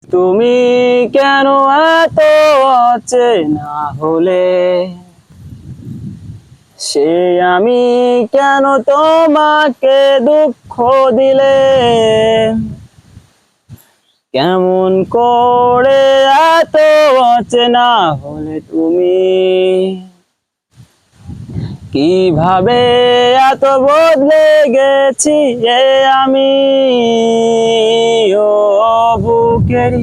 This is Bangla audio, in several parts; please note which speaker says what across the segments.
Speaker 1: তুমি কেন এত অচেনা হলে, সে আমি কেন তোমাকে দুঃখ দিলে, কেমন করে এত অচেনা হলে তুমি, কিভাবে এত বদলে গেছি এ আমি। ও বুকেরই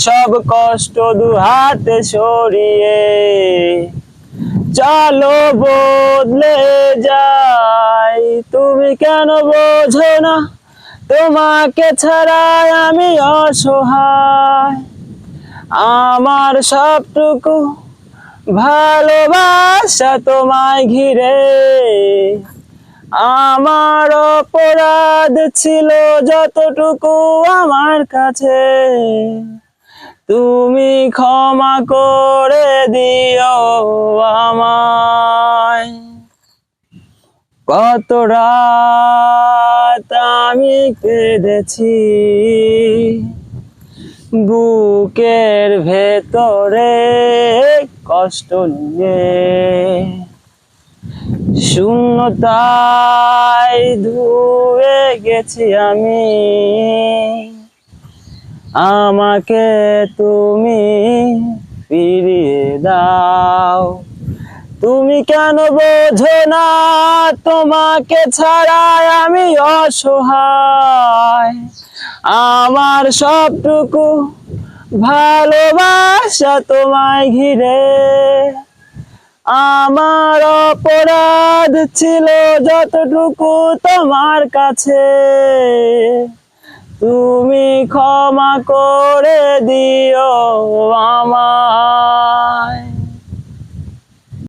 Speaker 1: সব কষ্ট দু হাতে সরিয়ে চলো বদলে যাই। তুমি কেন বোঝো না তোমাকে ছাড়া আমি অসহায়, আমার সবটুকু ভালোবাসা তোমায় ঘিরে। আমার অপরাধ ছিল যতটুকু আমার কাছে, তুমি ক্ষমা করে দিও আমায়। কত রাত আমি কেঁদেছি বুকের ভেতরে কষ্ট নিয়ে, শূন্যতায় ধুয়ে গেছি আমি। আমাকে তুমি ফিরিয়ে দাও। তুমি কেন বোঝো না তোমাকে ছাড়া আমি অসহায়, আমার সবটুকু ভালোবাসা তোমায় ঘিরে। আমার অপরাধ ছিল যতটুকু তোমার কাছে, তুমি ক্ষমা করে দিও আমায়।